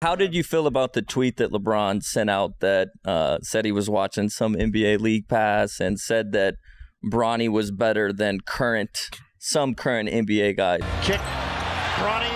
How did you feel about the tweet that LeBron sent out that said he was watching some NBA League Pass and said that Bronny was better than some current NBA guy? Kick, Bronny.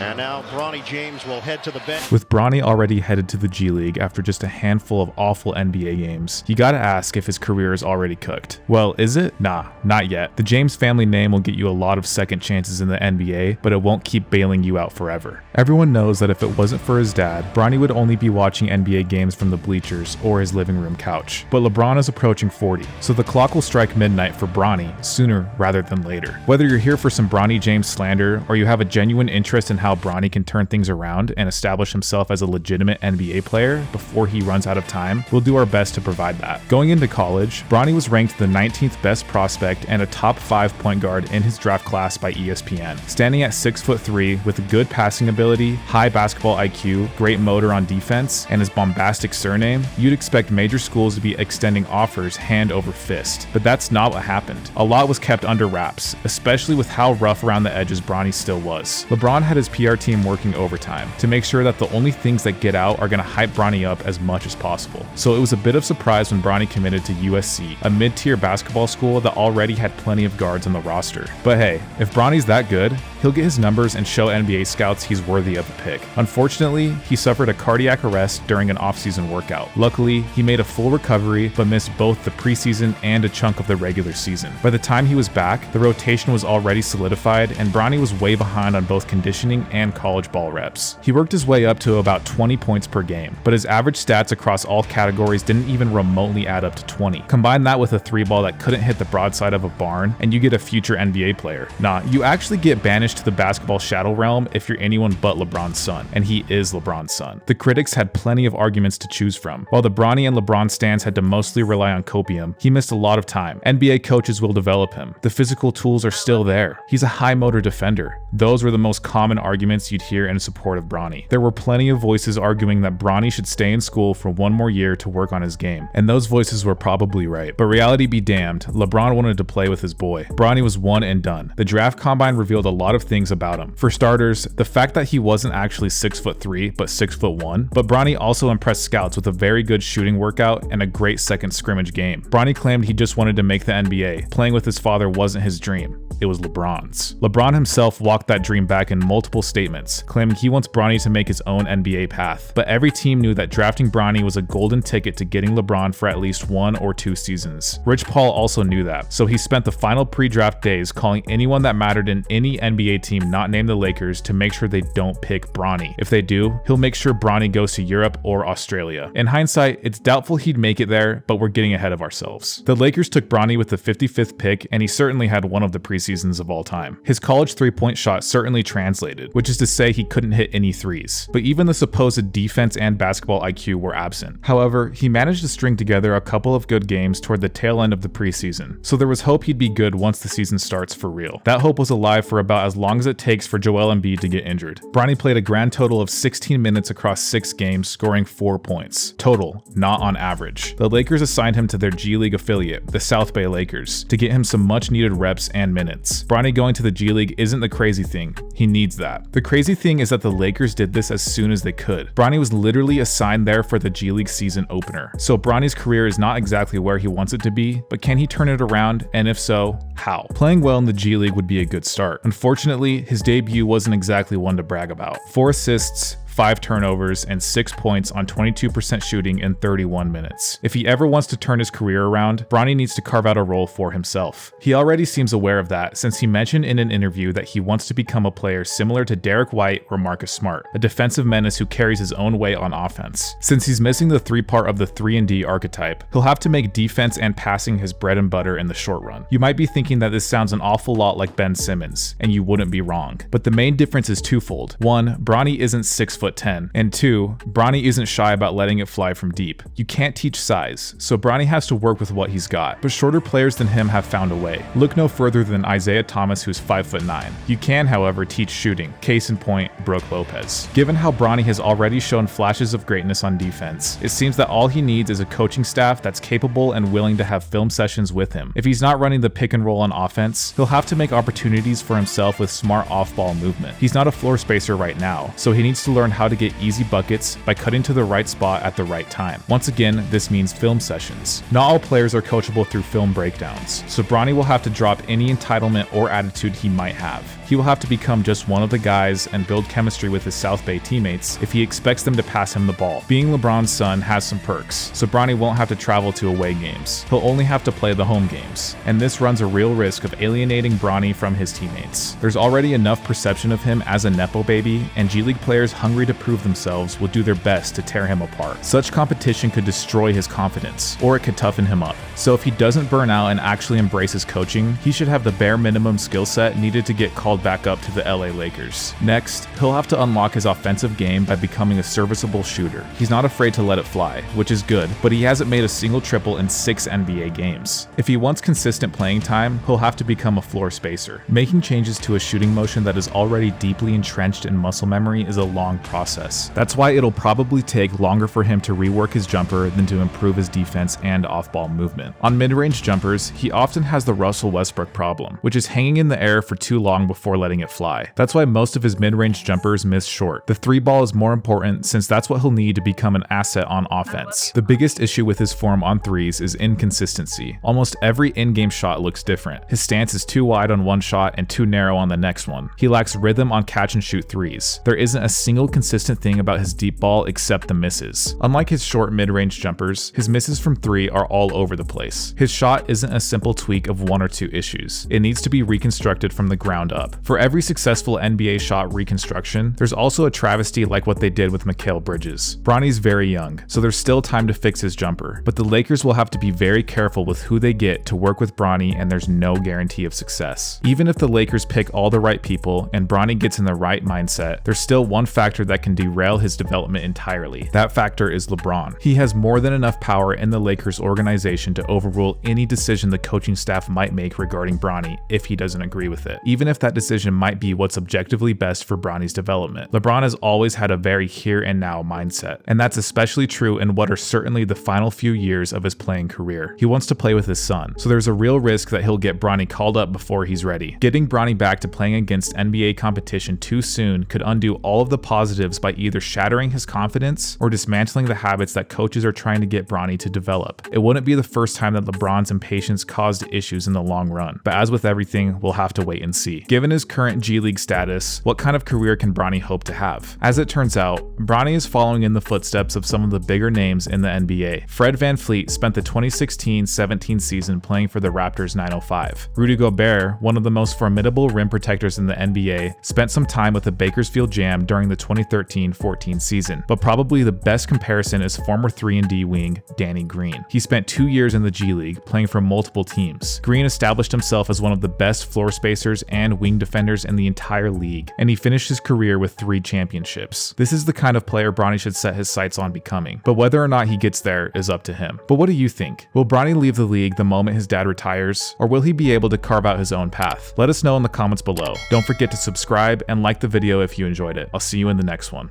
And now Bronny James will head to the bench. With Bronny already headed to the G League after just a handful of awful NBA games, you gotta ask if his career is already cooked. Well, is it? Nah, not yet. The James family name will get you a lot of second chances in the NBA, but it won't keep bailing you out forever. Everyone knows that if it wasn't for his dad, Bronny would only be watching NBA games from the bleachers or his living room couch. But LeBron is approaching 40, so the clock will strike midnight for Bronny sooner rather than later. Whether you're here for some Bronny James slander or you have a genuine interest in how Bronny can turn things around and establish himself as a legitimate NBA player before he runs out of time, we'll do our best to provide that. Going into college, Bronny was ranked the 19th best prospect and a top 5 point guard in his draft class by ESPN. Standing at 6'3" with good passing ability, high basketball IQ, great motor on defense, and his bombastic surname, you'd expect major schools to be extending offers hand over fist. But that's not what happened. A lot was kept under wraps, especially with how rough around the edges Bronny still was. LeBron had his PR team working overtime to make sure that the only things that get out are going to hype Bronny up as much as possible. So it was a bit of surprise when Bronny committed to USC, a mid-tier basketball school that already had plenty of guards on the roster. But hey, if Bronny's that good, he'll get his numbers and show NBA scouts he's worthy of the pick. Unfortunately, he suffered a cardiac arrest during an off-season workout. Luckily, he made a full recovery but missed both the preseason and a chunk of the regular season. By the time he was back, the rotation was already solidified and Bronny was way behind on both conditioning and college ball reps. He worked his way up to about 20 points per game, but his average stats across all categories didn't even remotely add up to 20. Combine that with a 3-ball that couldn't hit the broadside of a barn, and you get a future NBA player. Nah, you actually get banished to the basketball shadow realm if you're anyone but LeBron's son, and he is LeBron's son. The critics had plenty of arguments to choose from. While the Bronny and LeBron stans had to mostly rely on copium, he missed a lot of time. NBA coaches will develop him. The physical tools are still there. He's a high motor defender. Those were the most common arguments you'd hear in support of Bronny. There were plenty of voices arguing that Bronny should stay in school for one more year to work on his game, and those voices were probably right. But reality be damned, LeBron wanted to play with his boy. Bronny was one and done. The draft combine revealed a lot of things about him. For starters, the fact that he wasn't actually 6'3" but 6'1", but Bronny also impressed scouts with a very good shooting workout and a great second scrimmage game. Bronny claimed he just wanted to make the NBA. Playing with his father wasn't his dream. It was LeBron's. LeBron himself walked that dream back in multiple statements, claiming he wants Bronny to make his own NBA path. But every team knew that drafting Bronny was a golden ticket to getting LeBron for at least 1 or 2 seasons. Rich Paul also knew that, so he spent the final pre-draft days calling anyone that mattered in any NBA team not named the Lakers to make sure they don't pick Bronny. If they do, he'll make sure Bronny goes to Europe or Australia. In hindsight, it's doubtful he'd make it there, but we're getting ahead of ourselves. The Lakers took Bronny with the 55th pick, and he certainly had one of the preseasons of all time. His college three-point shot certainly translated, which is to say he couldn't hit any threes, but even the supposed defense and basketball IQ were absent. However, he managed to string together a couple of good games toward the tail end of the preseason, so there was hope he'd be good once the season starts for real. That hope was alive for about as long as it takes for Joel Embiid to get injured. Bronny played a grand total of 16 minutes across 6 games, scoring 4 points. Total, not on average. The Lakers assigned him to their G League affiliate, the South Bay Lakers, to get him some much needed reps and minutes. Bronny going to the G League isn't the crazy thing. He needs that. The crazy thing is that the Lakers did this as soon as they could. Bronny was literally assigned there for the G League season opener. So Bronny's career is not exactly where he wants it to be, but can he turn it around? And if so, how? Playing well in the G League would be a good start. Unfortunately, his debut wasn't exactly one to brag about. 4 assists, 5 turnovers, and 6 points on 22% shooting in 31 minutes. If he ever wants to turn his career around, Bronny needs to carve out a role for himself. He already seems aware of that, since he mentioned in an interview that he wants to become a player similar to Derek White or Marcus Smart, a defensive menace who carries his own weight on offense. Since he's missing the 3 part of the 3-and-D archetype, he'll have to make defense and passing his bread and butter in the short run. You might be thinking that this sounds an awful lot like Ben Simmons, and you wouldn't be wrong. But the main difference is twofold. One, Bronny isn't 6'3", 5'10", and 2, Bronny isn't shy about letting it fly from deep. You can't teach size, so Bronny has to work with what he's got, but shorter players than him have found a way. Look no further than Isaiah Thomas, who's 5'9". You can, however, teach shooting. Case in point, Brook Lopez. Given how Bronny has already shown flashes of greatness on defense, it seems that all he needs is a coaching staff that's capable and willing to have film sessions with him. If he's not running the pick and roll on offense, he'll have to make opportunities for himself with smart off-ball movement. He's not a floor spacer right now, so he needs to learn how to get easy buckets by cutting to the right spot at the right time. Once again, this means film sessions. Not all players are coachable through film breakdowns, so Bronny will have to drop any entitlement or attitude he might have. He will have to become just one of the guys and build chemistry with his South Bay teammates if he expects them to pass him the ball. Being LeBron's son has some perks, so Bronny won't have to travel to away games. He'll only have to play the home games, and this runs a real risk of alienating Bronny from his teammates. There's already enough perception of him as a nepo baby, and G League players hungry to prove themselves will do their best to tear him apart. Such competition could destroy his confidence, or it could toughen him up. So if he doesn't burn out and actually embrace his coaching, he should have the bare minimum skill set needed to get called back up to the LA Lakers. Next, he'll have to unlock his offensive game by becoming a serviceable shooter. He's not afraid to let it fly, which is good, but he hasn't made a single triple in 6 NBA games. If he wants consistent playing time, he'll have to become a floor spacer. Making changes to a shooting motion that is already deeply entrenched in muscle memory is a long process. That's why it'll probably take longer for him to rework his jumper than to improve his defense and off-ball movement. On mid-range jumpers, he often has the Russell Westbrook problem, which is hanging in the air for too long before letting it fly. That's why most of his mid-range jumpers miss short. The 3-ball is more important since that's what he'll need to become an asset on offense. The biggest issue with his form on threes is inconsistency. Almost every in-game shot looks different. His stance is too wide on one shot and too narrow on the next one. He lacks rhythm on catch and shoot threes. There isn't a single consistent thing about his deep ball except the misses. Unlike his short mid-range jumpers, his misses from 3 are all over the place. His shot isn't a simple tweak of 1 or 2 issues. It needs to be reconstructed from the ground up. For every successful NBA shot reconstruction, there's also a travesty like what they did with Mikal Bridges. Bronny's very young, so there's still time to fix his jumper, but the Lakers will have to be very careful with who they get to work with Bronny, and there's no guarantee of success. Even if the Lakers pick all the right people and Bronny gets in the right mindset, there's still one factor that can derail his development entirely. That factor is LeBron. He has more than enough power in the Lakers organization to overrule any decision the coaching staff might make regarding Bronny if he doesn't agree with it, even if that decision might be what's objectively best for Bronny's development. LeBron has always had a very here and now mindset, and that's especially true in what are certainly the final few years of his playing career. He wants to play with his son, so there's a real risk that he'll get Bronny called up before he's ready. Getting Bronny back to playing against NBA competition too soon could undo all of the positives by either shattering his confidence or dismantling the habits that coaches are trying to get Bronny to develop. It wouldn't be the first time that LeBron's impatience caused issues in the long run, but as with everything, we'll have to wait and see. Given his current G League status, what kind of career can Bronny hope to have? As it turns out, Bronny is following in the footsteps of some of the bigger names in the NBA. Fred VanVleet spent the 2016-17 season playing for the Raptors 905. Rudy Gobert, one of the most formidable rim protectors in the NBA, spent some time with the Bakersfield Jam during the 2013-14 season, but probably the best comparison is former 3-and-D wing Danny Green. He spent 2 years in the G League playing for multiple teams. Green established himself as one of the best floor spacers and wing defenders in the entire league, and he finished his career with 3 championships. This is the kind of player Bronny should set his sights on becoming, but whether or not he gets there is up to him. But what do you think? Will Bronny leave the league the moment his dad retires, or will he be able to carve out his own path? Let us know in the comments below. Don't forget to subscribe and like the video if you enjoyed it. I'll see you in the next one.